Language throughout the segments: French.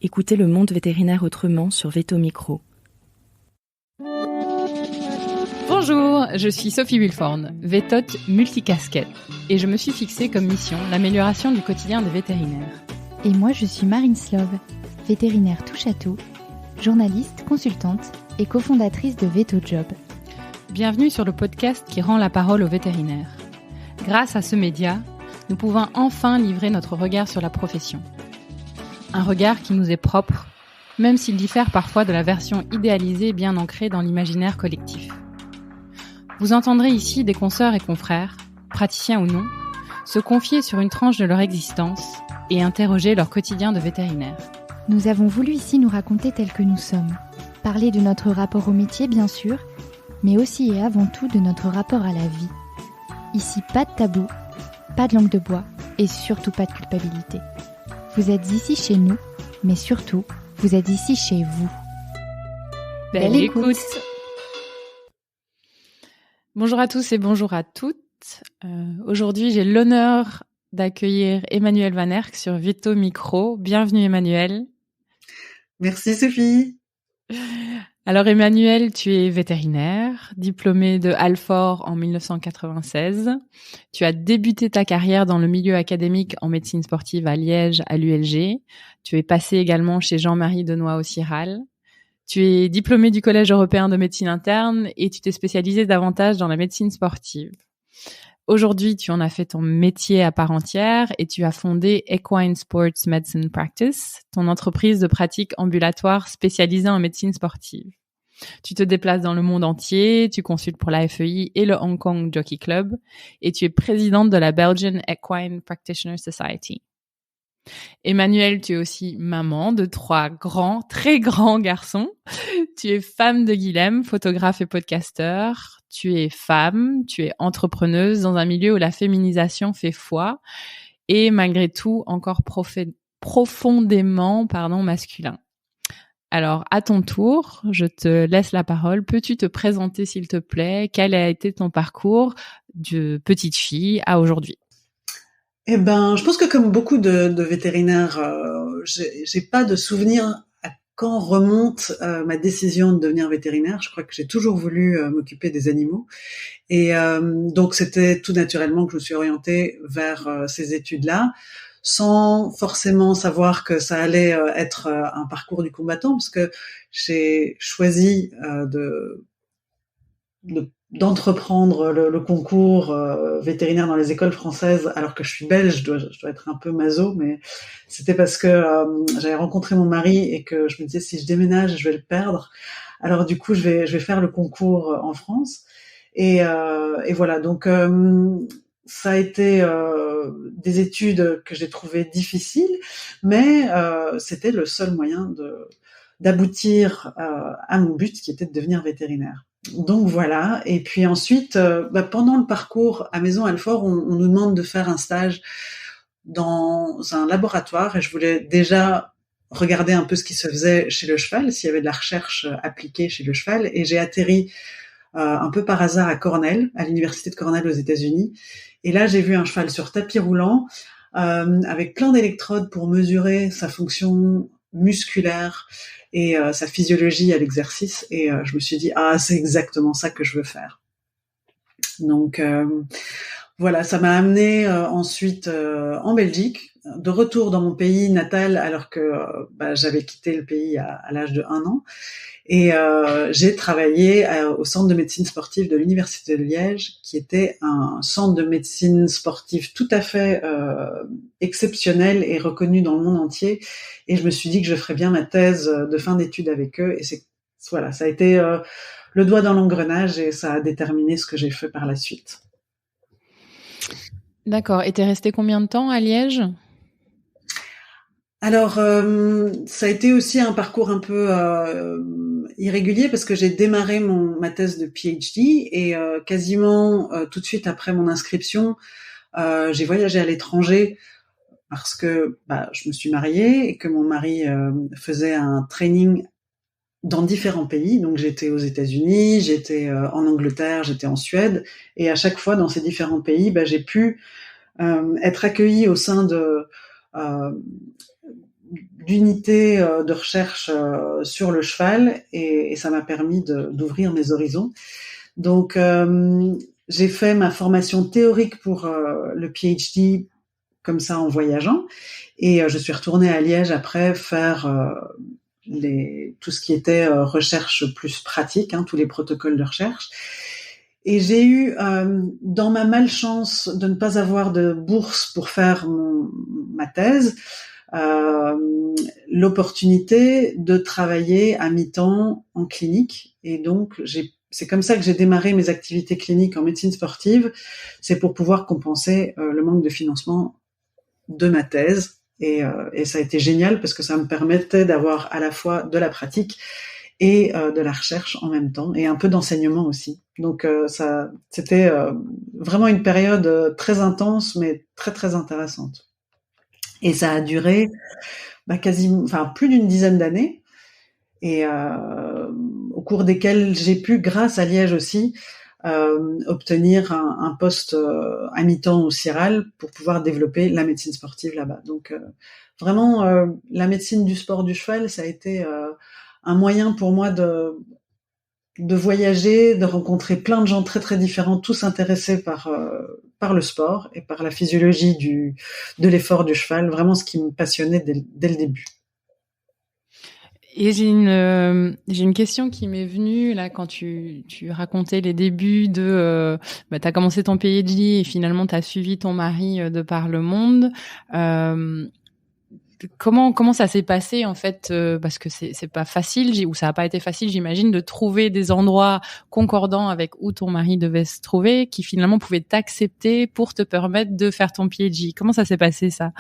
Écoutez le monde vétérinaire autrement sur Veto Micro. Bonjour, je suis Sophie Wilforn, vétote multicasquette, et je me suis fixée comme mission l'amélioration du quotidien des vétérinaires. Et moi, je suis Marine Slove, vétérinaire touche-à-tout, journaliste, consultante et cofondatrice de VetoJob. Bienvenue sur le podcast qui rend la parole aux vétérinaires. Grâce à ce média, nous pouvons enfin livrer notre regard sur la profession. Un regard qui nous est propre, même s'il diffère parfois de la version idéalisée bien ancrée dans l'imaginaire collectif. Vous entendrez ici des consoeurs et confrères, praticiens ou non, se confier sur une tranche de leur existence et interroger leur quotidien de vétérinaire. Nous avons voulu ici nous raconter tels que nous sommes, parler de notre rapport au métier bien sûr, mais aussi et avant tout de notre rapport à la vie. Ici, pas de tabou, pas de langue de bois et surtout pas de culpabilité. Vous êtes ici chez nous, mais surtout, vous êtes ici chez vous. Belle écoute. Bonjour à tous et bonjour à toutes. Aujourd'hui, j'ai l'honneur d'accueillir Emmanuelle Van Herk sur Veto Micro. Bienvenue Emmanuelle. Merci Sophie. Alors Emmanuelle, tu es vétérinaire, diplômée de Alfort en 1996. Tu as débuté ta carrière dans le milieu académique en médecine sportive à Liège, à l'ULG. Tu es passée également chez Jean-Marie Denoy au CIRAL. Tu es diplômée du Collège européen de médecine interne et tu t'es spécialisée davantage dans la médecine sportive. Aujourd'hui, tu en as fait ton métier à part entière et tu as fondé Equine Sports Medicine Practice, ton entreprise de pratique ambulatoire spécialisée en médecine sportive. Tu te déplaces dans le monde entier, tu consultes pour la FEI et le Hong Kong Jockey Club et tu es présidente de la Belgian Equine Practitioner Society. Emmanuelle, tu es aussi maman de 3 très grands garçons. Tu es femme de Guilhem, photographe et podcasteur. Tu es femme, tu es entrepreneuse dans un milieu où la féminisation fait foi et malgré tout encore profondément masculin. Alors, à ton tour, je te laisse la parole. Peux-tu te présenter, s'il te plaît? Quel a été ton parcours de petite fille à aujourd'hui? Eh ben, je pense que comme beaucoup de vétérinaires, j'ai pas de souvenir à quand remonte ma décision de devenir vétérinaire. Je crois que j'ai toujours voulu m'occuper des animaux. Et donc, c'était tout naturellement que je me suis orientée vers ces études-là, sans forcément savoir que ça allait être un parcours du combattant, parce que j'ai choisi d'entreprendre le concours vétérinaire dans les écoles françaises, alors que je suis belge, je dois être un peu maso, mais c'était parce que j'avais rencontré mon mari et que je me disais si je déménage, je vais le perdre. Alors du coup, je vais faire le concours en France. Et voilà, donc ça a été des études que j'ai trouvées difficiles, mais c'était le seul moyen d'aboutir à mon but, qui était de devenir vétérinaire. Donc voilà, et puis ensuite, pendant le parcours à Maison Alfort, on nous demande de faire un stage dans un laboratoire, et je voulais déjà regarder un peu ce qui se faisait chez le cheval, s'il y avait de la recherche appliquée chez le cheval, et j'ai atterri un peu par hasard à Cornell, à l'université de Cornell aux États-Unis, et là j'ai vu un cheval sur tapis roulant, avec plein d'électrodes pour mesurer sa fonction musculaire et sa physiologie à l'exercice, et je me suis dit c'est exactement ça que je veux faire. Donc voilà, ça m'a amené ensuite en Belgique, de retour dans mon pays natal, alors que j'avais quitté le pays à l'âge de 1 an, et j'ai travaillé au centre de médecine sportive de l'université de Liège, qui était un centre de médecine sportive tout à fait exceptionnel et reconnu dans le monde entier, et je me suis dit que je ferais bien ma thèse de fin d'études avec eux, et ça a été le doigt dans l'engrenage, et ça a déterminé ce que j'ai fait par la suite. D'accord, et t'es restée combien de temps à Liège ? Alors, ça a été aussi un parcours un peu irrégulier, parce que j'ai démarré ma thèse de PhD, et quasiment tout de suite après mon inscription, j'ai voyagé à l'étranger, parce que je me suis mariée et que mon mari faisait un training dans différents pays. Donc j'étais aux États-Unis, j'étais en Angleterre, j'étais en Suède, et à chaque fois dans ces différents pays, j'ai pu être accueillie au sein d'unités de recherche sur le cheval et ça m'a permis d'ouvrir mes horizons. Donc, j'ai fait ma formation théorique pour le PhD comme ça en voyageant et je suis retournée à Liège après faire tout ce qui était recherche plus pratique, tous les protocoles de recherche. Et j'ai eu, dans ma malchance de ne pas avoir de bourse pour faire ma thèse, l'opportunité de travailler à mi-temps en clinique. Et donc, c'est comme ça que j'ai démarré mes activités cliniques en médecine sportive. C'est pour pouvoir compenser le manque de financement de ma thèse. Et ça a été génial parce que ça me permettait d'avoir à la fois de la pratique et de la recherche en même temps et un peu d'enseignement aussi. Donc c'était vraiment une période très intense mais très très intéressante. Et ça a duré plus d'une dizaine d'années et au cours desquelles j'ai pu, grâce à Liège aussi, obtenir un poste à mi-temps au CIRAL pour pouvoir développer la médecine sportive là-bas. Donc vraiment la médecine du sport du cheval, ça a été un moyen pour moi de voyager, de rencontrer plein de gens très très différents, tous intéressés par le sport et par la physiologie de l'effort du cheval, vraiment ce qui me passionnait dès le début. Et j'ai une question qui m'est venue là quand tu racontais les débuts de t'as commencé ton PhD et finalement t'as suivi ton mari de par le monde. Comment ça s'est passé en fait, parce que c'est pas facile, ou ça a pas été facile, j'imagine, de trouver des endroits concordants avec où ton mari devait se trouver, qui finalement pouvaient t'accepter pour te permettre de faire ton PhD. Comment ça s'est passé ça?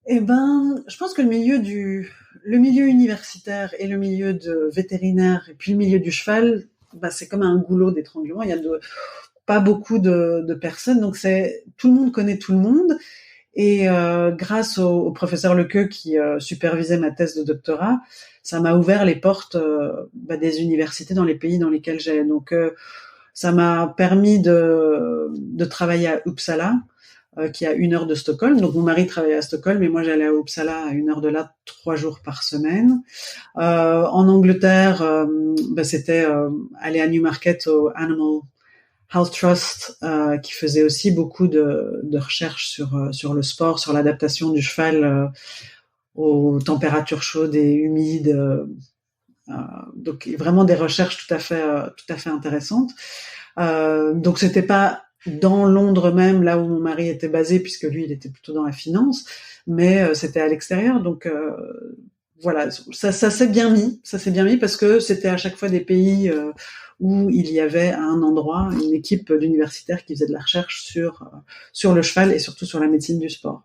Eh ben, je pense que le milieu universitaire et le milieu de vétérinaire et puis le milieu du cheval, c'est comme un goulot d'étranglement. Il y a pas beaucoup de personnes, donc tout le monde connaît tout le monde. Et grâce au professeur Lequeux qui supervisait ma thèse de doctorat, ça m'a ouvert les portes des universités dans les pays dans lesquels j'allais. Donc ça m'a permis de travailler à Uppsala, qui est à 1 heure de Stockholm. Donc mon mari travaillait à Stockholm et moi j'allais à Uppsala à 1 heure de là 3 jours par semaine. En Angleterre, c'était aller à Newmarket au Animal Health Trust, qui faisait aussi beaucoup de recherches sur le sport, sur l'adaptation du cheval aux températures chaudes et humides. Donc vraiment des recherches tout à fait intéressantes. Donc c'était pas dans Londres même, là où mon mari était basé, puisque lui il était plutôt dans la finance, mais c'était à l'extérieur. Donc voilà, ça s'est bien mis parce que c'était à chaque fois des pays où il y avait à un endroit une équipe d'universitaires qui faisait de la recherche sur le cheval et surtout sur la médecine du sport.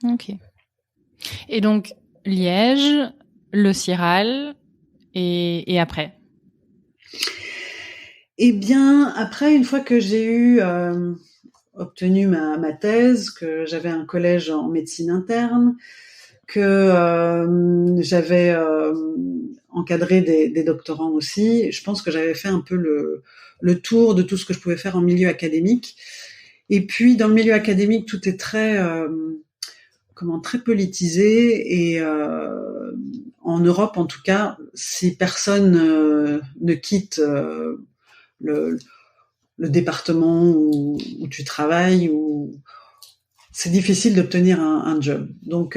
Ok. Et donc Liège, le CIRAL et après? Eh bien, après, une fois que j'ai obtenu ma thèse, que j'avais un collège en médecine interne, que j'avais encadré des doctorants aussi, je pense que j'avais fait un peu le tour de tout ce que je pouvais faire en milieu académique. Et puis, dans le milieu académique, tout est très politisé et en Europe, en tout cas, si personne ne quitte le département où tu travailles, c'est difficile d'obtenir un job. Donc,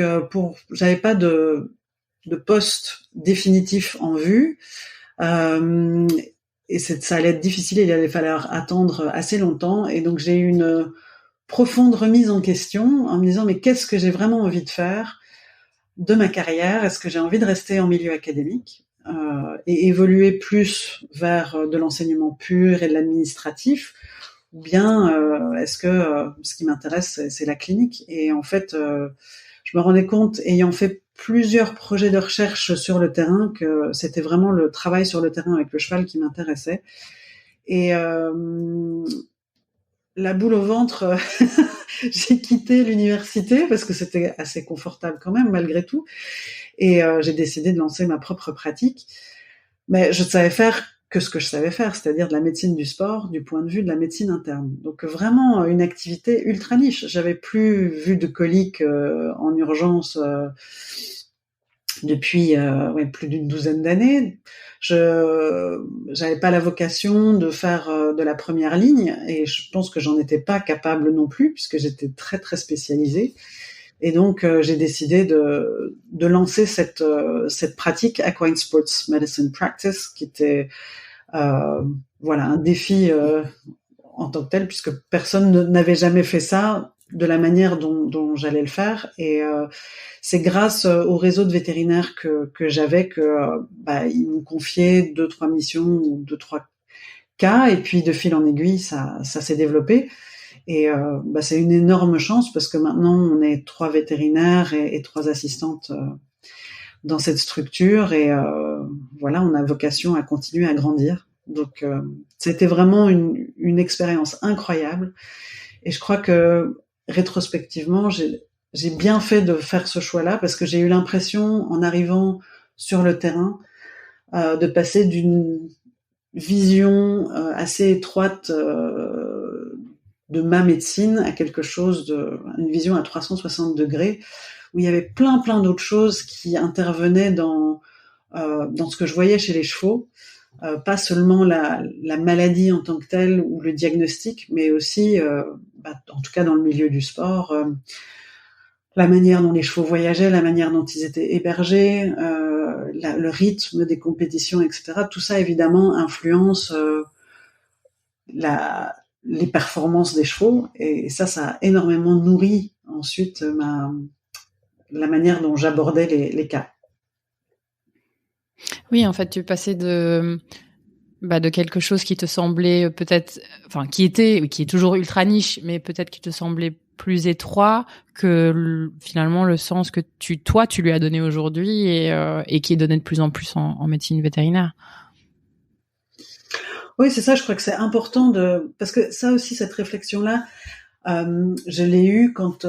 j'avais pas de poste définitif en vue, et ça allait être difficile. Il allait falloir attendre assez longtemps, et donc j'ai eu une profonde remise en question en me disant mais qu'est-ce que j'ai vraiment envie de faire de ma carrière? Est-ce que j'ai envie de rester en milieu académique et évoluer plus vers de l'enseignement pur et de l'administratif, ou bien est-ce que ce qui m'intéresse c'est la clinique? Et en fait je me rendais compte, ayant fait plusieurs projets de recherche sur le terrain, que c'était vraiment le travail sur le terrain avec le cheval qui m'intéressait. Et la boule au ventre, j'ai quitté l'université parce que c'était assez confortable quand même malgré tout, et j'ai décidé de lancer ma propre pratique. Mais je savais faire que ce que je savais faire, c'est-à-dire de la médecine du sport du point de vue de la médecine interne. Donc vraiment une activité ultra niche. J'avais plus vu de coliques en urgence depuis plus d'une douzaine d'années. J'avais pas la vocation de faire de la première ligne, et je pense que j'en étais pas capable non plus, puisque j'étais très très spécialisée. Et donc j'ai décidé de lancer cette pratique Equine Sports Medicine Practice, qui était un défi en tant que tel, puisque personne n'avait jamais fait ça de la manière dont j'allais le faire. Et c'est grâce au réseau de vétérinaires que j'avais ils m'ont confié 2-3 missions ou 2-3 cas, et puis de fil en aiguille ça s'est développé. Et c'est une énorme chance, parce que maintenant on est 3 vétérinaires et 3 assistantes dans cette structure, et on a vocation à continuer à grandir. Donc c'était vraiment une expérience incroyable, et je crois que rétrospectivement j'ai bien fait de faire ce choix-là, parce que j'ai eu l'impression, en arrivant sur le terrain, de passer d'une vision assez étroite de ma médecine à quelque chose une vision à 360 degrés, où il y avait plein d'autres choses qui intervenaient dans ce que je voyais chez les chevaux, pas seulement la maladie en tant que telle ou le diagnostic, mais aussi, en tout cas dans le milieu du sport, la manière dont les chevaux voyageaient, la manière dont ils étaient hébergés, le rythme des compétitions, etc. Tout ça, évidemment, influence les performances des chevaux, et ça a énormément nourri ensuite la manière dont j'abordais les cas. Oui, en fait, tu passais de quelque chose qui te semblait peut-être, qui est toujours ultra niche, mais peut-être qui te semblait plus étroit que finalement le sens que tu lui as donné aujourd'hui, et qui est donné de plus en plus en médecine vétérinaire. Oui, c'est ça. Je crois que c'est important parce que ça aussi, cette réflexion-là, je l'ai eue quand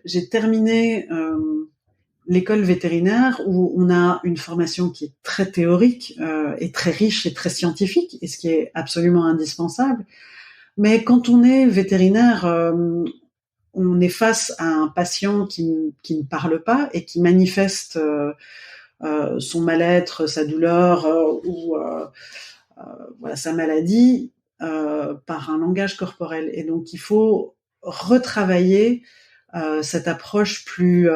j'ai terminé l'école vétérinaire, où on a une formation qui est très théorique et très riche et très scientifique, et ce qui est absolument indispensable. Mais quand on est vétérinaire, on est face à un patient qui ne parle pas et qui manifeste son mal-être, sa douleur ou sa maladie par un langage corporel. Et donc il faut retravailler cette approche plus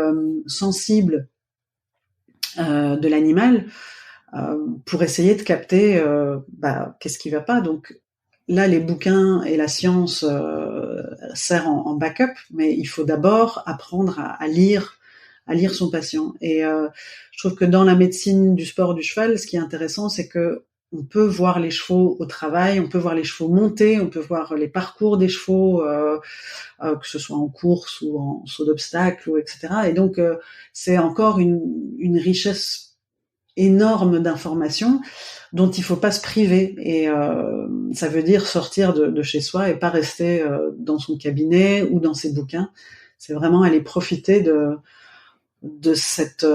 sensible de l'animal pour essayer de capter qu'est-ce qui va pas. Donc là, les bouquins et la science servent en backup, mais il faut d'abord apprendre à lire son patient. Et je trouve que dans la médecine du sport du cheval, ce qui est intéressant, c'est que on peut voir les chevaux au travail, on peut voir les chevaux monter, on peut voir les parcours des chevaux, que ce soit en course ou en saut d'obstacle, etc. Et donc, c'est encore une richesse énorme d'informations dont il faut pas se priver. Et ça veut dire sortir de chez soi et pas rester dans son cabinet ou dans ses bouquins. C'est vraiment aller profiter de cette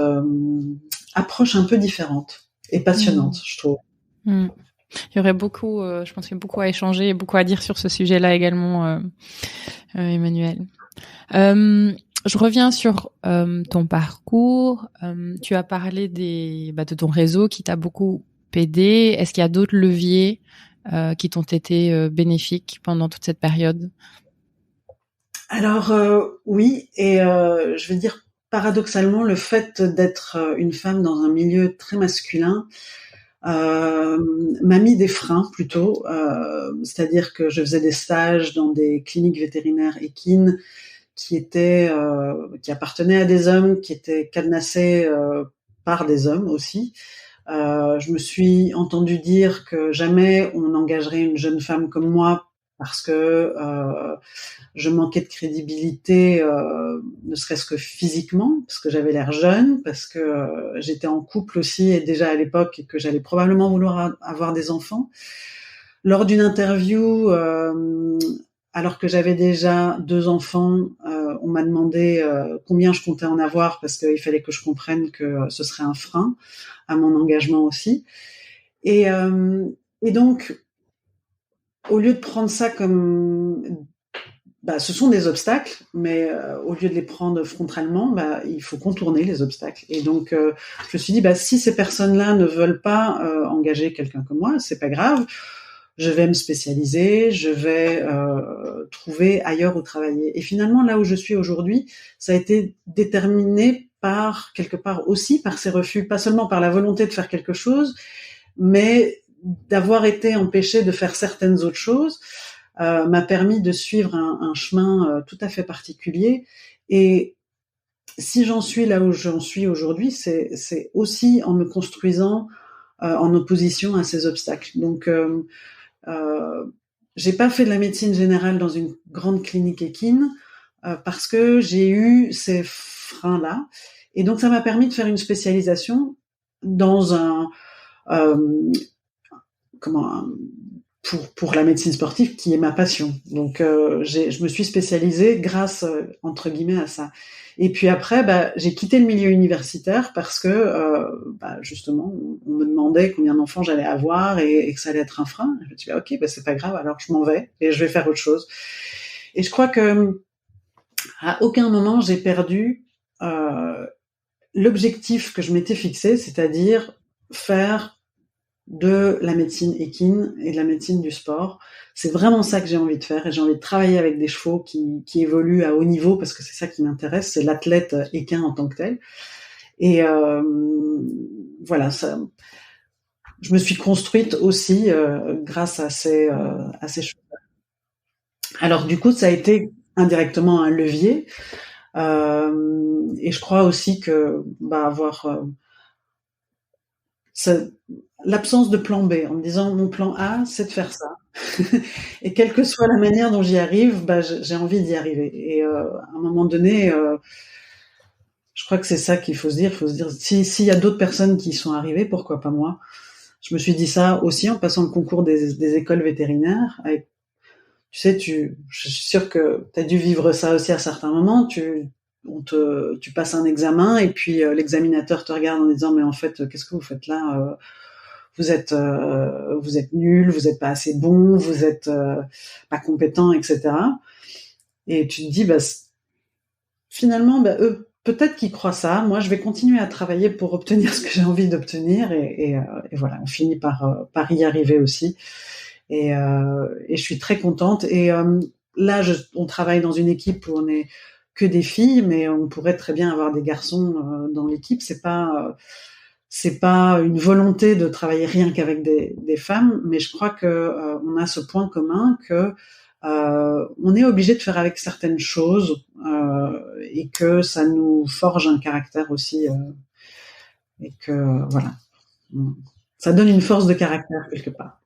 approche un peu différente et passionnante, je trouve. Il y aurait beaucoup, je pense qu'il y a beaucoup à échanger et beaucoup à dire sur ce sujet-là également, Emmanuel. Je reviens sur ton parcours. Tu as parlé de ton réseau qui t'a beaucoup aidé. Est-ce qu'il y a d'autres leviers qui t'ont été bénéfiques pendant toute cette période? Alors oui, et je veux dire, paradoxalement, le fait d'être une femme dans un milieu très masculin m'a mis des freins plutôt, c'est-à-dire que je faisais des stages dans des cliniques vétérinaires équines qui appartenaient à des hommes, qui étaient cadenassés par des hommes aussi. Je me suis entendu dire que jamais on engagerait une jeune femme comme moi parce que je manquais de crédibilité, ne serait-ce que physiquement, parce que j'avais l'air jeune, parce que j'étais en couple aussi, et déjà à l'époque, et que j'allais probablement vouloir avoir des enfants. Lors d'une interview, alors que j'avais déjà 2 enfants, on m'a demandé combien je comptais en avoir, parce qu'il fallait que je comprenne que ce serait un frein à mon engagement aussi. Et Et donc, au lieu de prendre ça comme ce sont des obstacles, mais au lieu de les prendre frontalement, il faut contourner les obstacles. Et donc, je me suis dit, si ces personnes-là ne veulent pas engager quelqu'un comme moi, c'est pas grave. Je vais me spécialiser, je vais trouver ailleurs où travailler. Et finalement, là où je suis aujourd'hui, ça a été déterminé quelque part aussi par ces refus, pas seulement par la volonté de faire quelque chose, mais d'avoir été empêché de faire certaines autres choses. M'a permis de suivre un chemin tout à fait particulier. Et si j'en suis là où j'en suis aujourd'hui, c'est aussi en me construisant en opposition à ces obstacles. Donc, j'ai pas fait de la médecine générale dans une grande clinique équine parce que j'ai eu ces freins-là. Et donc, ça m'a permis de faire une spécialisation dans pour la médecine sportive qui est ma passion. Donc je me suis spécialisée grâce entre guillemets à ça. Et puis après j'ai quitté le milieu universitaire parce que justement on me demandait combien d'enfants j'allais avoir et que ça allait être un frein. Je me suis dit OK, c'est pas grave, alors je m'en vais et je vais faire autre chose. Et je crois que à aucun moment j'ai perdu l'objectif que je m'étais fixé, c'est-à-dire faire de la médecine équine et de la médecine du sport. C'est vraiment ça que j'ai envie de faire et j'ai envie de travailler avec des chevaux qui évoluent à haut niveau parce que c'est ça qui m'intéresse, c'est l'athlète équin en tant que tel. Et voilà, ça, je me suis construite aussi grâce à ces choses. Alors du coup, ça a été indirectement un levier et je crois aussi que avoir l'absence de plan B, en me disant mon plan A, c'est de faire ça. Et quelle que soit la manière dont j'y arrive, j'ai envie d'y arriver. Et à un moment donné, je crois que c'est ça qu'il faut se dire. Il faut se dire, s'il y a d'autres personnes qui y sont arrivées, pourquoi pas moi? Je me suis dit ça aussi en passant le concours des écoles vétérinaires. Tu sais, je suis sûre que tu as dû vivre ça aussi à certains moments. Tu passes un examen et puis l'examinateur te regarde en disant mais en fait qu'est-ce que vous faites là, vous êtes nul, vous êtes pas assez bon, vous êtes pas compétent, etc. Et tu te dis finalement eux peut-être qu'ils croient ça, moi je vais continuer à travailler pour obtenir ce que j'ai envie d'obtenir et voilà, on finit par y arriver aussi et je suis très contente et là on travaille dans une équipe où on est que des filles, mais on pourrait très bien avoir des garçons dans l'équipe. C'est pas une volonté de travailler rien qu'avec des femmes, mais je crois que on a ce point commun que on est obligé de faire avec certaines choses et que ça nous forge un caractère aussi et que voilà, ça donne une force de caractère quelque part.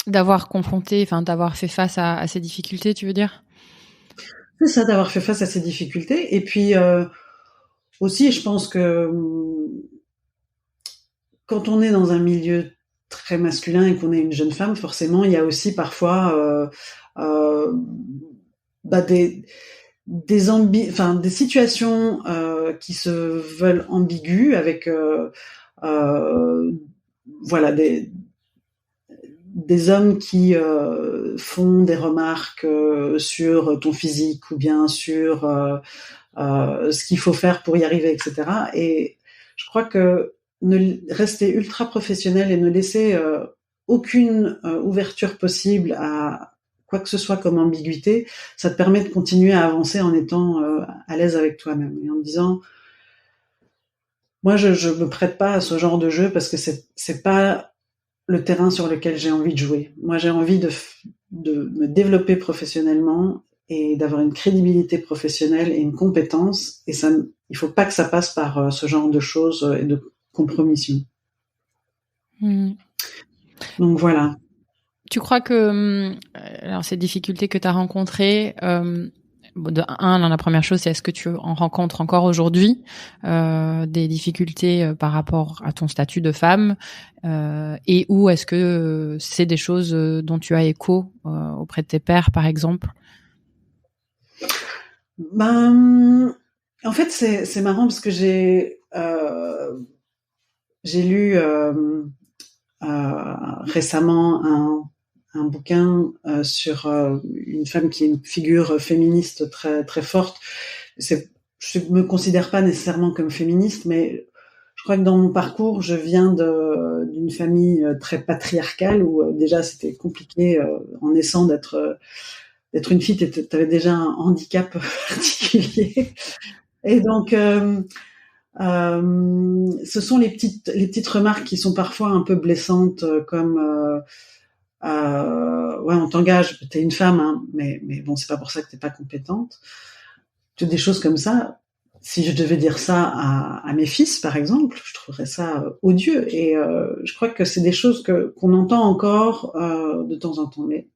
D'avoir fait face à ces difficultés, tu veux dire ? C'est ça, d'avoir fait face à ces difficultés. Et puis aussi, je pense que quand on est dans un milieu très masculin et qu'on est une jeune femme, forcément, il y a aussi parfois des situations qui se veulent ambiguës avec voilà des hommes qui font des remarques sur ton physique ou bien sur ce qu'il faut faire pour y arriver, etc. Et je crois que rester ultra professionnel et ne laisser aucune ouverture possible à quoi que ce soit comme ambiguïté, ça te permet de continuer à avancer en étant à l'aise avec toi-même et en te disant moi je me prête pas à ce genre de jeu parce que c'est pas le terrain sur lequel j'ai envie de jouer. Moi, j'ai envie de me développer professionnellement et d'avoir une crédibilité professionnelle et une compétence. Et ça, il faut pas que ça passe par ce genre de choses et de compromission. Donc voilà. Tu crois que alors ces difficultés que tu as rencontrées, la première chose, c'est est-ce que tu en rencontres encore aujourd'hui des difficultés par rapport à ton statut de femme et ou est-ce que c'est des choses dont tu as écho auprès de tes pairs, par exemple ? En fait, c'est marrant parce que j'ai lu récemment un bouquin sur une femme qui est une figure féministe très très forte. Je me considère pas nécessairement comme féministe, mais je crois que dans mon parcours, je viens d'une famille très patriarcale où déjà c'était compliqué en naissant d'être une fille. T'avais déjà un handicap particulier, et donc ce sont les petites remarques qui sont parfois un peu blessantes, comme ouais, on t'engage, t'es une femme, hein, mais bon, c'est pas pour ça que t'es pas compétente. Toutes des choses comme ça. Si je devais dire ça à mes fils, par exemple, je trouverais ça odieux. Et je crois que c'est des choses qu'on entend encore de temps en temps. Mais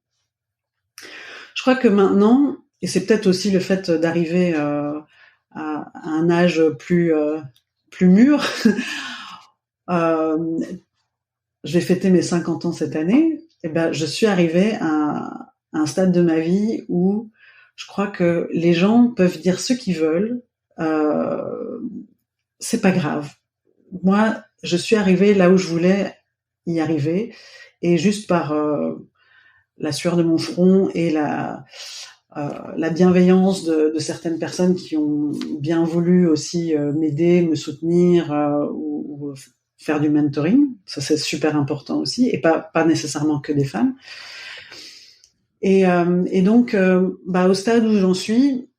je crois que maintenant, et c'est peut-être aussi le fait d'arriver à un âge plus mûr, je vais fêter mes 50 ans cette année. Et ben, je suis arrivée à un stade de ma vie où je crois que les gens peuvent dire ce qu'ils veulent. C'est pas grave. Moi, je suis arrivée là où je voulais y arriver, et juste par la sueur de mon front et la bienveillance de certaines personnes qui ont bien voulu aussi m'aider, me soutenir ou faire du mentoring. Ça, c'est super important aussi, et pas nécessairement que des femmes. Et donc, au stade où j'en suis,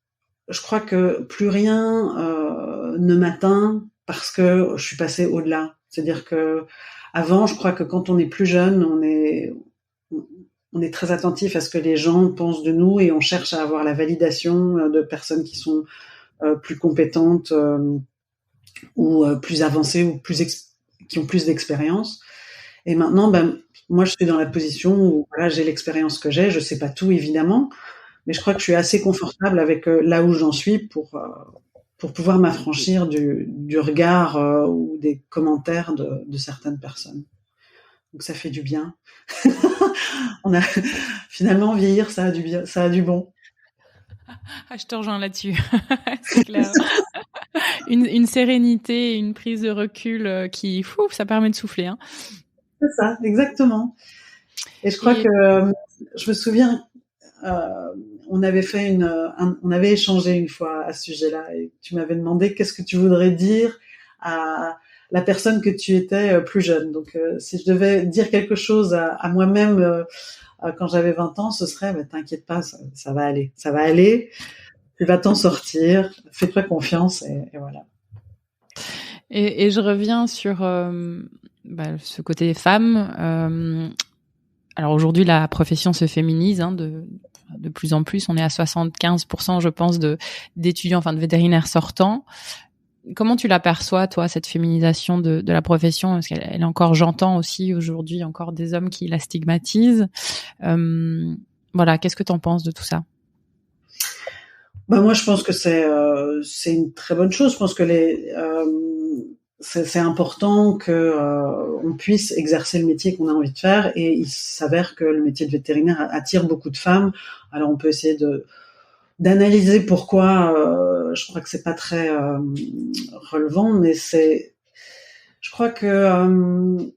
je crois que plus rien ne m'atteint parce que je suis passée au-delà. C'est-à-dire que avant, je crois que quand on est plus jeune, on est très attentif à ce que les gens pensent de nous, et on cherche à avoir la validation de personnes qui sont plus compétentes ou plus avancées ou qui ont plus d'expérience. Et maintenant, moi, je suis dans la position où voilà, j'ai l'expérience que j'ai. Je sais pas tout, évidemment, mais je crois que je suis assez confortable avec là où j'en suis pour pouvoir m'affranchir du regard ou des commentaires de certaines personnes. Donc ça fait du bien. On a finalement vieillir, ça a du bien, ça a du bon. Ah, je te rejoins là-dessus. C'est clair. Une sérénité, une prise de recul qui, ça permet de souffler. Hein. C'est ça, exactement. Et je crois que je me souviens, on avait échangé une fois à ce sujet-là, et tu m'avais demandé qu'est-ce que tu voudrais dire à la personne que tu étais plus jeune. Donc, si je devais dire quelque chose à moi-même quand j'avais 20 ans, ce serait t'inquiète pas, ça va aller, tu vas t'en sortir, fais-toi confiance, et voilà. Et je reviens sur ce côté femme. Alors aujourd'hui, la profession se féminise de plus en plus. On est à 75%, je pense, d'étudiants, de vétérinaires sortants. Comment tu l'aperçois, toi, cette féminisation de la profession? Parce qu'elle est encore, j'entends aussi aujourd'hui encore des hommes qui la stigmatisent. Voilà, qu'est-ce que tu en penses de tout ça? Moi, je pense que c'est une très bonne chose. Je pense que c'est important que on puisse exercer le métier qu'on a envie de faire, et il s'avère que le métier de vétérinaire attire beaucoup de femmes. Alors on peut essayer d'analyser pourquoi. Je crois que c'est pas très relevant, mais je crois que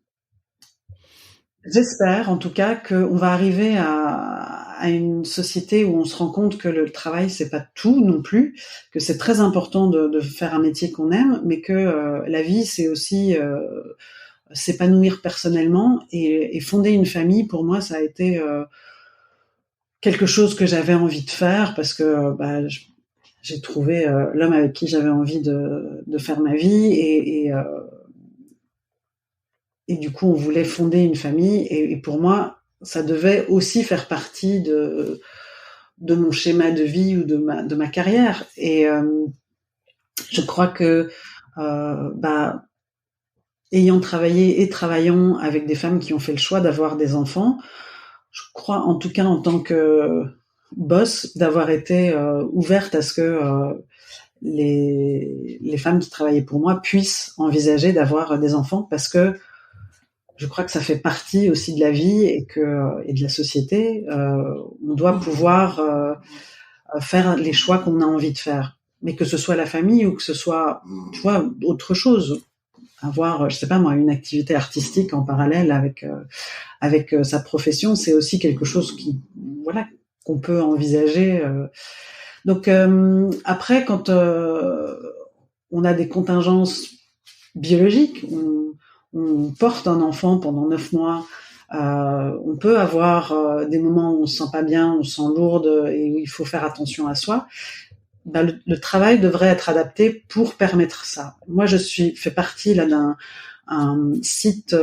j'espère en tout cas qu'on va arriver à une société où on se rend compte que le travail, c'est pas tout non plus, que c'est très important de faire un métier qu'on aime, mais que la vie, c'est aussi s'épanouir personnellement, et fonder une famille. Pour moi, ça a été quelque chose que j'avais envie de faire, parce que j'ai trouvé l'homme avec qui j'avais envie de faire ma vie, et du coup, on voulait fonder une famille, et pour moi, ça devait aussi faire partie de mon schéma de vie ou de ma carrière. Et je crois que ayant travaillé et travaillant avec des femmes qui ont fait le choix d'avoir des enfants, je crois, en tout cas en tant que boss, d'avoir été ouverte à ce que les femmes qui travaillaient pour moi puissent envisager d'avoir des enfants, parce que je crois que ça fait partie aussi de la vie et de la société. On doit pouvoir faire les choix qu'on a envie de faire, mais que ce soit la famille ou que ce soit, tu vois, autre chose. avoir, je sais pas moi, une activité artistique en parallèle avec sa profession, c'est aussi quelque chose qui, voilà, qu'on peut envisager. Donc après, quand on a des contingences biologiques, on porte un enfant pendant 9 mois. On peut avoir des moments où on se sent pas bien, on se sent lourde et où il faut faire attention à soi. Ben, le travail devrait être adapté pour permettre ça. Moi, fais partie là d'un site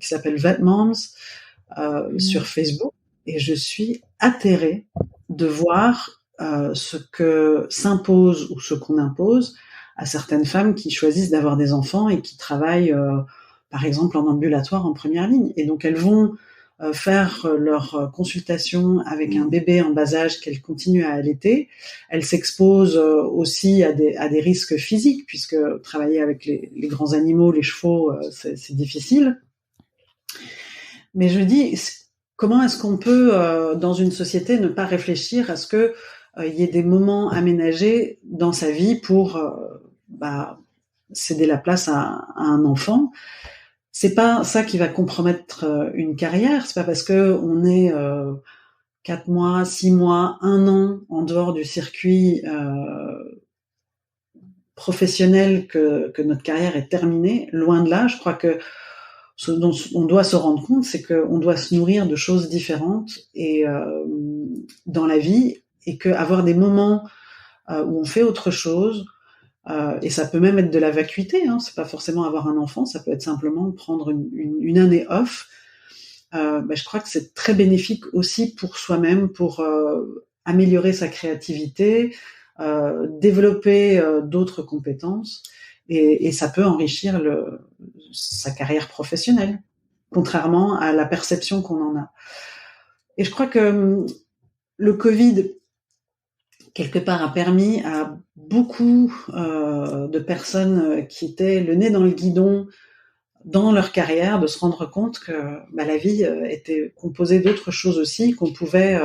qui s'appelle VetMoms sur Facebook et je suis atterrée de voir ce que s'impose ou ce qu'on impose à certaines femmes qui choisissent d'avoir des enfants et qui travaillent par exemple en ambulatoire en première ligne. Et donc elles vont faire leur consultation avec un bébé en bas âge qu'elles continuent à allaiter. Elles s'exposent aussi à des risques physiques, puisque travailler avec les grands animaux, les chevaux, c'est difficile. Mais je dis, comment est-ce qu'on peut, dans une société, ne pas réfléchir à ce que il y ait des moments aménagés dans sa vie pour céder la place à un enfant. C'est pas ça qui va compromettre une carrière. C'est pas parce que on est 4 mois, 6 mois, 1 an en dehors du circuit professionnel que notre carrière est terminée. Loin de là, je crois que ce dont on doit se rendre compte, c'est qu'on doit se nourrir de choses différentes et dans la vie, et qu'avoir des moments où on fait autre chose, et ça peut même être de la vacuité, hein, c'est pas forcément avoir un enfant, ça peut être simplement prendre une année off. Je crois que c'est très bénéfique aussi pour soi-même, pour améliorer sa créativité, développer d'autres compétences, et ça peut enrichir sa carrière professionnelle, contrairement à la perception qu'on en a. Et je crois que le Covid, quelque part, a permis à beaucoup de personnes qui étaient le nez dans le guidon dans leur carrière de se rendre compte que la vie était composée d'autres choses aussi, qu'on pouvait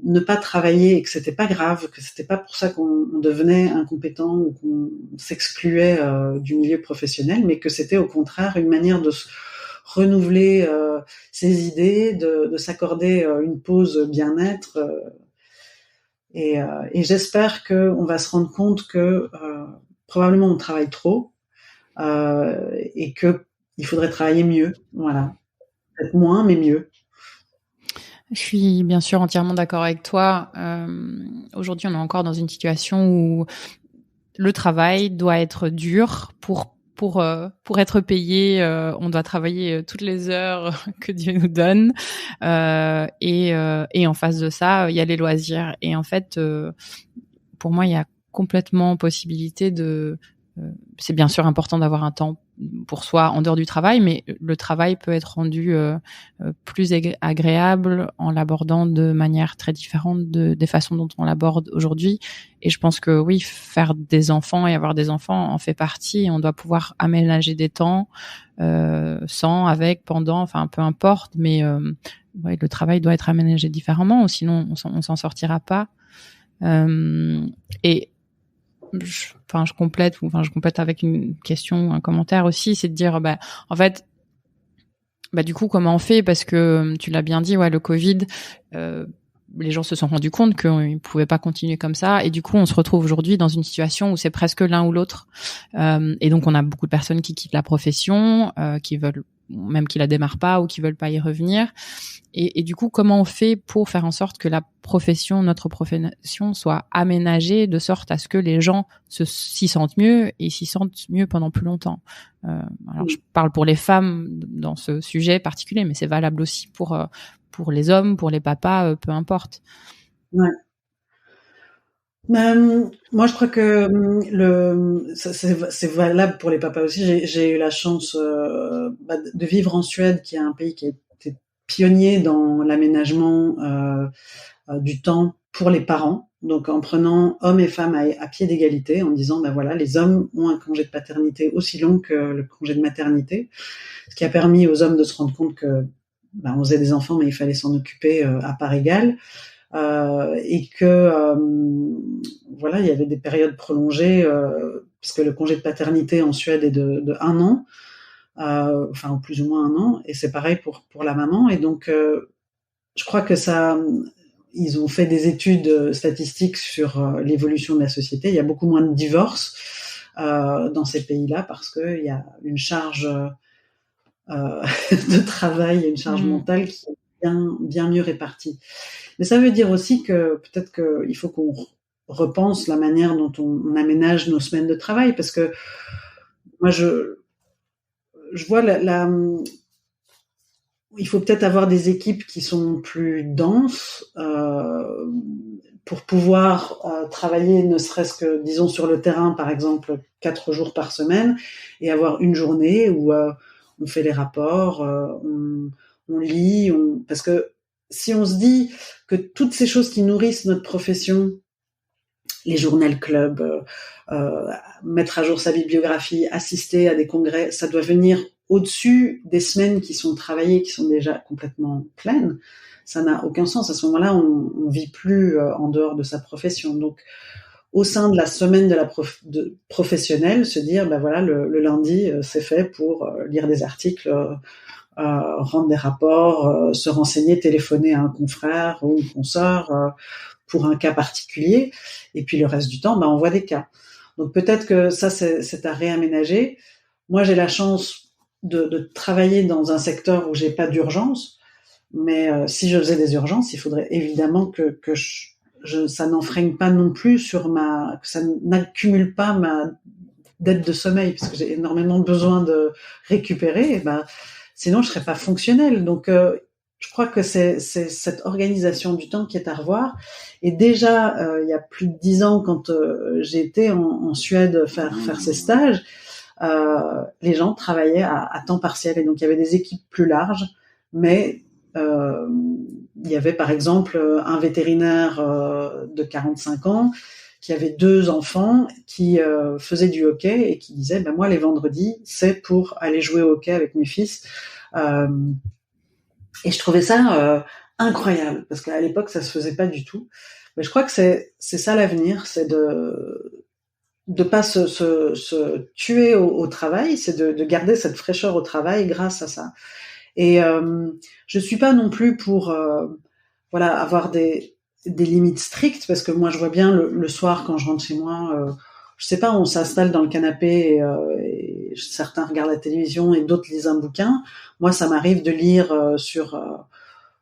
ne pas travailler et que c'était pas grave, que c'était pas pour ça qu'on devenait incompétent ou qu'on s'excluait du milieu professionnel, mais que c'était au contraire une manière de se renouveler ses idées, de s'accorder une pause bien-être. Et j'espère qu'on va se rendre compte que probablement on travaille trop et que il faudrait travailler mieux. Voilà, peut-être moins, mais mieux. Je suis bien sûr entièrement d'accord avec toi. Aujourd'hui, on est encore dans une situation où le travail doit être dur pour être payé. On doit travailler toutes les heures que Dieu nous donne. Et en face de ça, il y a les loisirs. Et en fait, pour moi, il y a complètement possibilité c'est bien sûr important d'avoir un temps pour soi en dehors du travail, mais le travail peut être rendu plus agréable en l'abordant de manière très différente des façons dont on l'aborde aujourd'hui. Et je pense que oui, faire des enfants et avoir des enfants en fait partie. Et on doit pouvoir aménager des temps sans, avec, pendant, enfin peu importe. Mais le travail doit être aménagé différemment, sinon on s'en sortira pas. Et je complète avec une question, un commentaire aussi, c'est de dire, en fait, du coup, comment on fait? Parce que tu l'as bien dit, ouais, le Covid, les gens se sont rendus compte qu'ils ne pouvaient pas continuer comme ça, et du coup, on se retrouve aujourd'hui dans une situation où c'est presque l'un ou l'autre. Et donc, on a beaucoup de personnes qui quittent la profession, qui veulent, même qui la démarrent pas ou qui veulent pas y revenir. Et du coup, comment on fait pour faire en sorte que notre profession soit aménagée de sorte à ce que les gens s'y sentent mieux et s'y sentent mieux pendant plus longtemps. Alors, je parle pour les femmes dans ce sujet particulier, mais c'est valable aussi pour les hommes, pour les papas, peu importe. Ouais. Moi, je crois que c'est valable pour les papas aussi. J'ai eu la chance de vivre en Suède, qui est un pays qui a été pionnier dans l'aménagement du temps pour les parents. Donc, en prenant hommes et femmes à pied d'égalité, en disant, voilà, les hommes ont un congé de paternité aussi long que le congé de maternité, ce qui a permis aux hommes de se rendre compte que on faisait des enfants, mais il fallait s'en occuper à part égale. Et que il y avait des périodes prolongées parce que le congé de paternité en Suède est de 1 an, enfin plus ou moins 1 an, et c'est pareil pour la maman. Et donc, je crois que ils ont fait des études statistiques sur l'évolution de la société. Il y a beaucoup moins de divorces dans ces pays-là parce qu'il y a une charge de travail et une charge mentale qui est bien mieux répartie. Mais ça veut dire aussi que peut-être qu'il faut qu'on repense la manière dont on aménage nos semaines de travail, parce que moi je vois il faut peut-être avoir des équipes qui sont plus denses pour pouvoir travailler, ne serait-ce que, disons, sur le terrain, par exemple, 4 jours par semaine, et avoir une journée où on fait les rapports, on lit, parce que si on se dit que toutes ces choses qui nourrissent notre profession, les journal clubs, mettre à jour sa bibliographie, assister à des congrès, ça doit venir au-dessus des semaines qui sont travaillées, qui sont déjà complètement pleines. Ça n'a aucun sens. À ce moment-là, on vit plus en dehors de sa profession. Donc, au sein de la semaine de la professionnelle, se dire, ben voilà, le lundi, c'est fait pour lire des articles, rendre des rapports, se renseigner, téléphoner à un confrère ou une consoeur pour un cas particulier. Et puis le reste du temps, ben on voit des cas. Donc peut-être que ça, c'est à réaménager. Moi, j'ai la chance de travailler dans un secteur où j'ai pas d'urgence. Mais si je faisais des urgences, il faudrait évidemment que ça n'enfreigne pas non plus que ça n'accumule pas ma dette de sommeil, parce que j'ai énormément besoin de récupérer. Et ben, sinon, je serais pas fonctionnelle. Donc, je crois que c'est cette organisation du temps qui est à revoir. Et déjà, il y a plus de 10 ans, quand j'ai été en Suède faire ces stages, les gens travaillaient à temps partiel. Et donc, il y avait des équipes plus larges, mais il y avait par exemple un vétérinaire de 45 ans qui avait 2 enfants, qui faisait du hockey et qui disait ben moi les vendredis c'est pour aller jouer au hockey avec mes fils, et je trouvais ça incroyable parce qu'à l'époque ça se faisait pas du tout. Mais je crois que c'est ça l'avenir, c'est de pas se tuer au travail, c'est de garder cette fraîcheur au travail grâce à ça. Et je suis pas non plus pour avoir des limites strictes, parce que moi je vois bien le soir quand je rentre chez moi, je sais pas, on s'installe dans le canapé et certains regardent la télévision et d'autres lisent un bouquin. Moi ça m'arrive de lire sur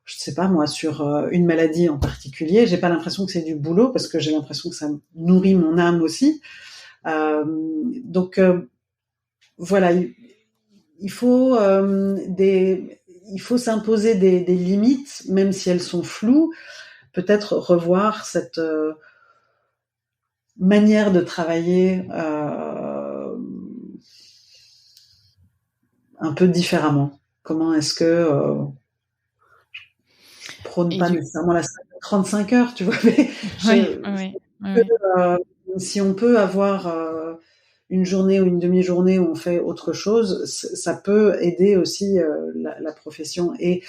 je sais pas moi, sur une maladie en particulier. J'ai pas l'impression que c'est du boulot, parce que j'ai l'impression que ça nourrit mon âme aussi. Donc voilà, il faut s'imposer des limites, même si elles sont floues. Peut-être revoir cette manière de travailler un peu différemment. Comment est-ce que je prône pas nécessairement la 35 heures, tu vois, mais si on peut avoir une journée ou une demi-journée où on fait autre chose, ça peut aider aussi la profession. Et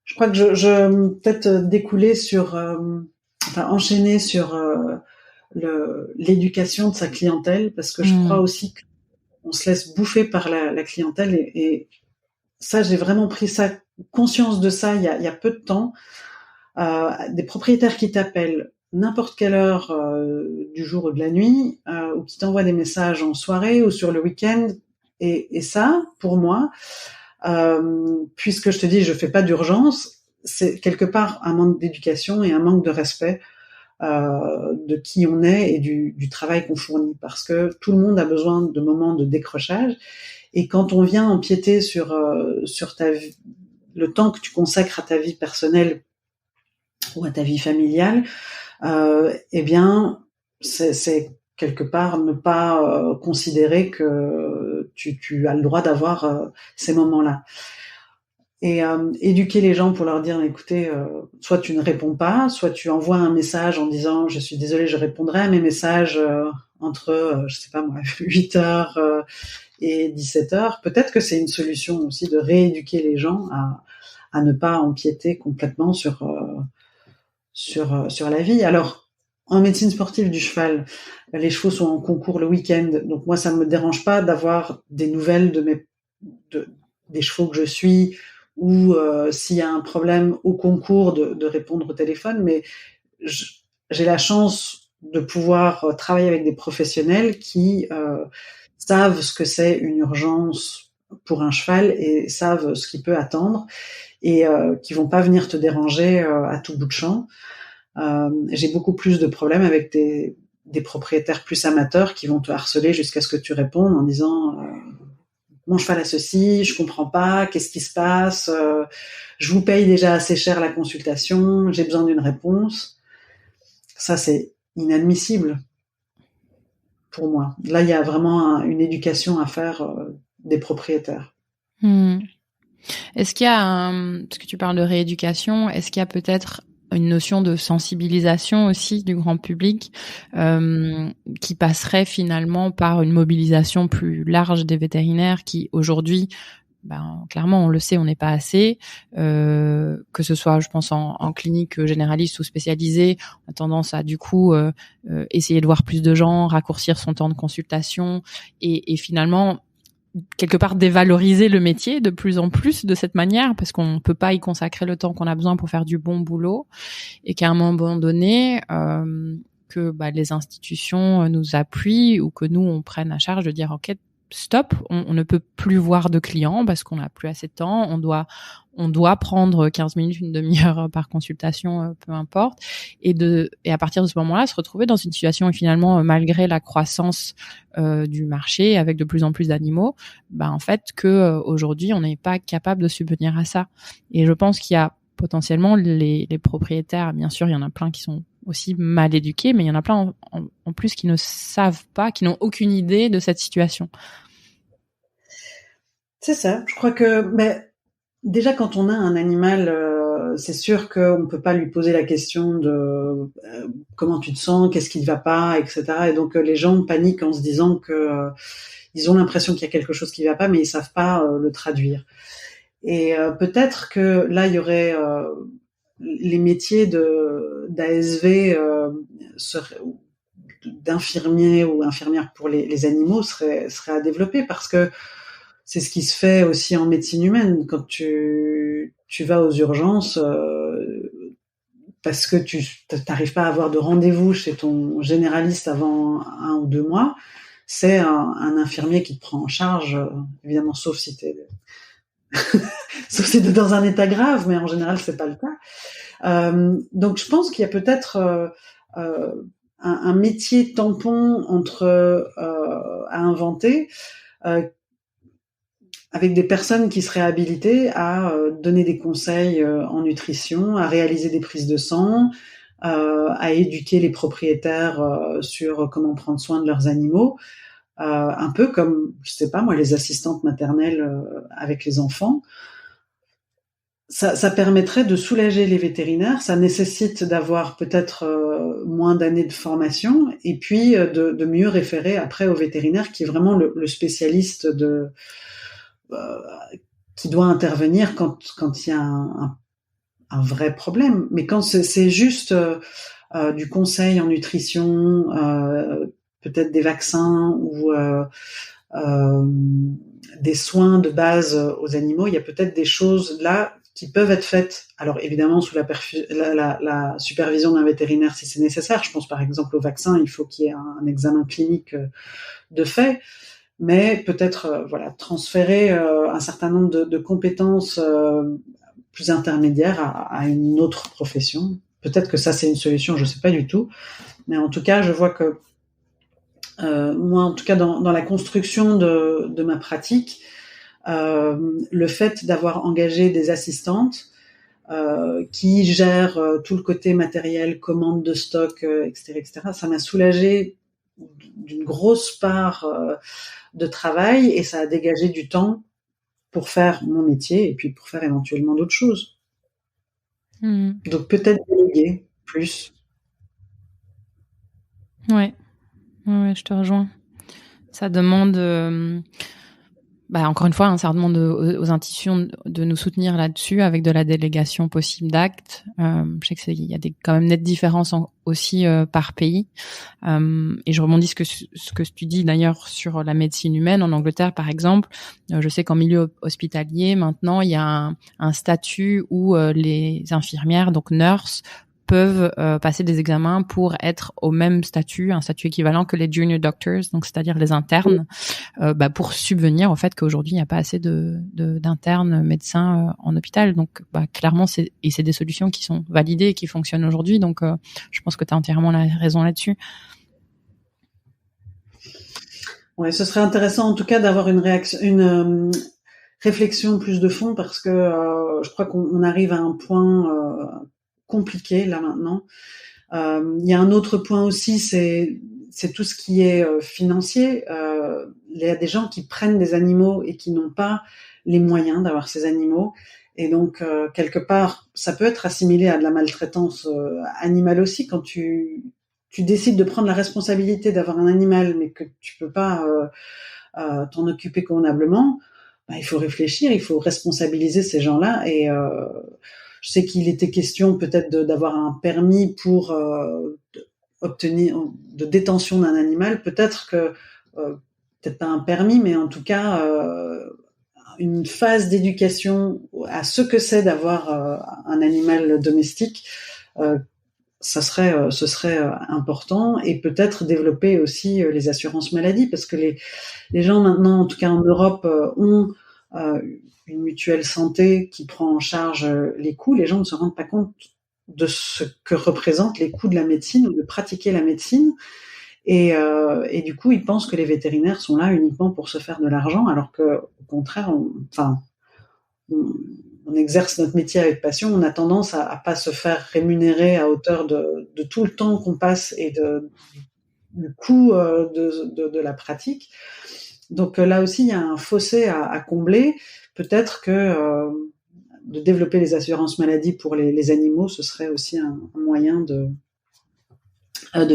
je crois que je peut-être découler sur, enchaîner sur l'éducation de sa clientèle, parce que je crois aussi qu'on se laisse bouffer par la clientèle, et ça, j'ai vraiment pris conscience de ça il y a peu de temps. Des propriétaires qui t'appellent n'importe quelle heure du jour ou de la nuit, ou qui t'envoient des messages en soirée ou sur le week-end, et ça, pour moi, puisque je te dis je fais pas d'urgence, c'est quelque part un manque d'éducation et un manque de respect de qui on est et du travail qu'on fournit, parce que tout le monde a besoin de moments de décrochage, et quand on vient empiéter sur ta vie, le temps que tu consacres à ta vie personnelle ou à ta vie familiale, eh bien c'est quelque part ne pas considérer que tu as le droit d'avoir ces moments-là. Et éduquer les gens pour leur dire, écoutez, soit tu ne réponds pas, soit tu envoies un message en disant je suis désolée, je répondrai à mes messages entre je sais pas moi 8h et 17h. Peut-être que c'est une solution aussi de rééduquer les gens à ne pas empiéter complètement sur la vie. Alors en médecine sportive du cheval, les chevaux sont en concours le week-end, donc moi ça me dérange pas d'avoir des nouvelles des chevaux que je suis, ou s'il y a un problème au concours de répondre au téléphone, mais j'ai la chance de pouvoir travailler avec des professionnels qui savent ce que c'est une urgence pour un cheval et savent ce qui peut attendre, et qui vont pas venir te déranger à tout bout de champ. J'ai beaucoup plus de problèmes avec des propriétaires plus amateurs qui vont te harceler jusqu'à ce que tu répondes en disant mon cheval a ceci, je comprends pas, qu'est-ce qui se passe, je vous paye déjà assez cher la consultation, j'ai besoin d'une réponse. Ça, c'est inadmissible pour moi. Là, il y a vraiment une éducation à faire des propriétaires. Est-ce qu'il y a parce que tu parles de rééducation, est-ce qu'il y a peut-être une notion de sensibilisation aussi du grand public qui passerait finalement par une mobilisation plus large des vétérinaires qui aujourd'hui, clairement on le sait, on n'est pas assez, que ce soit je pense en clinique généraliste ou spécialisée, on a tendance à du coup essayer de voir plus de gens, raccourcir son temps de consultation et finalement quelque part dévaloriser le métier de plus en plus de cette manière parce qu'on peut pas y consacrer le temps qu'on a besoin pour faire du bon boulot et qu'à un moment donné que les institutions nous appuient ou que nous on prenne à charge de dire ok stop, on ne peut plus voir de clients parce qu'on n'a plus assez de temps, on doit prendre 15 minutes, une demi-heure par consultation, peu importe, et à partir de ce moment-là, se retrouver dans une situation où finalement, malgré la croissance du marché, avec de plus en plus d'animaux, en fait, que aujourd'hui, on n'est pas capable de subvenir à ça. Et je pense qu'il y a potentiellement les propriétaires, bien sûr, il y en a plein qui sont aussi mal éduqués, mais il y en a plein en plus qui ne savent pas, qui n'ont aucune idée de cette situation. C'est ça. Je crois que déjà quand on a un animal, c'est sûr qu'on peut pas lui poser la question de comment tu te sens, qu'est-ce qui ne va pas, etc. Et donc les gens paniquent en se disant que ils ont l'impression qu'il y a quelque chose qui ne va pas, mais ils savent pas le traduire. Et peut-être que là il y aurait les métiers d'ASV d'infirmiers ou infirmières pour les animaux seraient à développer parce que c'est ce qui se fait aussi en médecine humaine. Quand tu vas aux urgences parce que tu n'arrives pas à avoir de rendez-vous chez ton généraliste avant 1 ou 2 mois, c'est un infirmier qui te prend en charge, évidemment, sauf si t'es dans un état grave, mais en général, c'est pas le cas. Donc, je pense qu'il y a peut-être un métier tampon à inventer, avec des personnes qui seraient habilitées à donner des conseils en nutrition, à réaliser des prises de sang, à éduquer les propriétaires sur comment prendre soin de leurs animaux, un peu comme, je sais pas moi, les assistantes maternelles avec les enfants. Ça permettrait de soulager les vétérinaires. Ça nécessite d'avoir peut-être moins d'années de formation et puis de mieux référer après au vétérinaire qui est vraiment le spécialiste qui doit intervenir quand il y a un vrai problème. Mais quand c'est juste du conseil en nutrition, peut-être des vaccins ou des soins de base aux animaux, il y a peut-être des choses là qui peuvent être faites. Alors évidemment sous la supervision d'un vétérinaire si c'est nécessaire. Je pense par exemple au vaccin, il faut qu'il y ait un examen clinique de fait. Mais peut-être transférer un certain nombre de compétences plus intermédiaires à une autre profession. Peut-être que ça c'est une solution, je sais pas du tout. Mais en tout cas, je vois que moi, en tout cas dans la construction de ma pratique, le fait d'avoir engagé des assistantes qui gèrent tout le côté matériel, commande de stock, etc., ça m'a soulagée d'une grosse part de travail et ça a dégagé du temps pour faire mon métier et puis pour faire éventuellement d'autres choses. Donc peut-être déléguer plus. Ouais, je te rejoins. Ça demande encore une fois, ça demande aux institutions de nous soutenir là-dessus avec de la délégation possible d'actes. Je sais qu'il y a quand même nettes différences aussi par pays. Et je rebondis ce que tu dis d'ailleurs sur la médecine humaine. En Angleterre, par exemple, je sais qu'en milieu hospitalier, maintenant, il y a un statut où les infirmières, donc nurses, peuvent passer des examens pour être au même statut, un statut équivalent que les junior doctors, donc c'est-à-dire les internes, pour subvenir au fait qu'aujourd'hui il n'y a pas assez d'internes médecins en hôpital. Donc clairement c'est des solutions qui sont validées et qui fonctionnent aujourd'hui. Donc je pense que tu as entièrement la raison là-dessus. Ouais, ce serait intéressant en tout cas d'avoir une réflexion plus de fond, parce que je crois qu'on arrive à un point compliqué là maintenant. Il y a un autre point aussi, c'est tout ce qui est financier. Il y a des gens qui prennent des animaux et qui n'ont pas les moyens d'avoir ces animaux, et donc quelque part ça peut être assimilé à de la maltraitance animale aussi, quand tu décides de prendre la responsabilité d'avoir un animal mais que tu peux pas t'en occuper convenablement. Il faut réfléchir, il faut responsabiliser ces gens-là. Et je sais qu'il était question peut-être d'avoir un permis pour obtenir de détention d'un animal. Peut-être que peut-être pas un permis, mais en tout cas une phase d'éducation à ce que c'est d'avoir un animal domestique. Ce serait important, et peut-être développer aussi les assurances maladie, parce que les gens maintenant, en tout cas en Europe, ont une mutuelle santé qui prend en charge les coûts. Les gens ne se rendent pas compte de ce que représentent les coûts de la médecine ou de pratiquer la médecine, et du coup ils pensent que les vétérinaires sont là uniquement pour se faire de l'argent, alors que au contraire, on exerce notre métier avec passion. On a tendance à pas se faire rémunérer à hauteur de tout le temps qu'on passe et du coût de la pratique. Donc là aussi, il y a un fossé à combler. Peut-être que de développer les assurances maladie pour les animaux, ce serait aussi un moyen de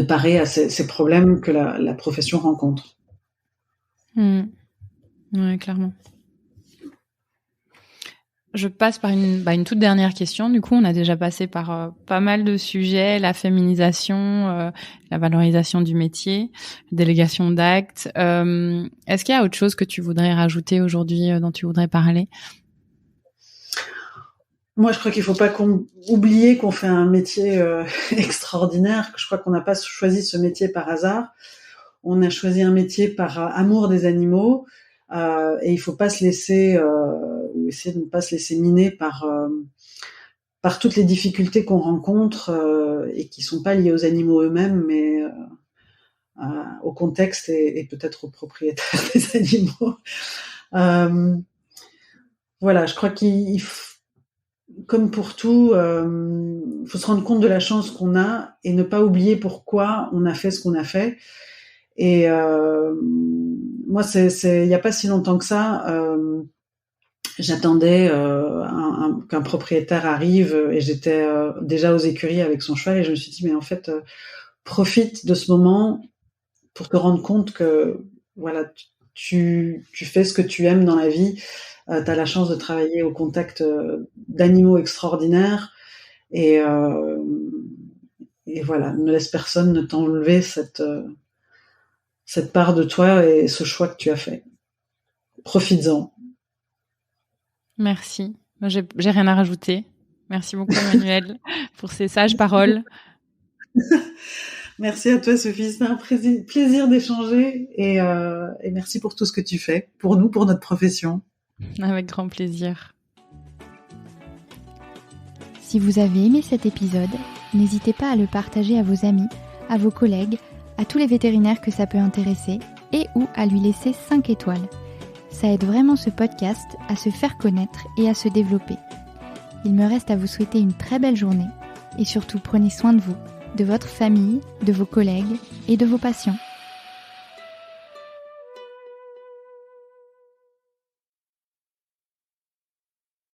parer à ces problèmes que la profession rencontre. Ouais, clairement. Je passe par une toute dernière question. Du coup, on a déjà passé par pas mal de sujets, la féminisation, la valorisation du métier, délégation d'actes. Est-ce qu'il y a autre chose que tu voudrais rajouter aujourd'hui, dont tu voudrais parler ? Moi, je crois qu'il faut pas oublier qu'on fait un métier extraordinaire. Je crois qu'on n'a pas choisi ce métier par hasard. On a choisi un métier par amour des animaux, et il faut pas se laisser ou essayer de ne pas se laisser miner par toutes les difficultés qu'on rencontre et qui sont pas liées aux animaux eux-mêmes, mais au contexte et peut-être aux propriétaires des animaux. Voilà, je crois qu'il comme pour tout, faut se rendre compte de la chance qu'on a et ne pas oublier pourquoi on a fait ce qu'on a fait. Et moi, il y a pas si longtemps que ça, j'attendais qu'un propriétaire arrive, et j'étais déjà aux écuries avec son cheval, et je me suis dit, mais en fait, profite de ce moment pour te rendre compte que voilà, tu fais ce que tu aimes dans la vie. T'as la chance de travailler au contact d'animaux extraordinaires, et voilà, ne laisse personne ne t'enlever cette part de toi et ce choix que tu as fait. Profites-en. Merci. Moi, j'ai rien à rajouter. Merci beaucoup, Emmanuelle, pour ces sages paroles. Merci à toi, Sophie. C'était un plaisir d'échanger, et merci pour tout ce que tu fais pour nous, pour notre profession. Avec grand plaisir. Si vous avez aimé cet épisode, n'hésitez pas à le partager à vos amis, à vos collègues, à tous les vétérinaires que ça peut intéresser, et ou à lui laisser 5 étoiles. Ça aide vraiment ce podcast à se faire connaître et à se développer. Il me reste à vous souhaiter une très belle journée, et surtout prenez soin de vous, de votre famille, de vos collègues et de vos patients.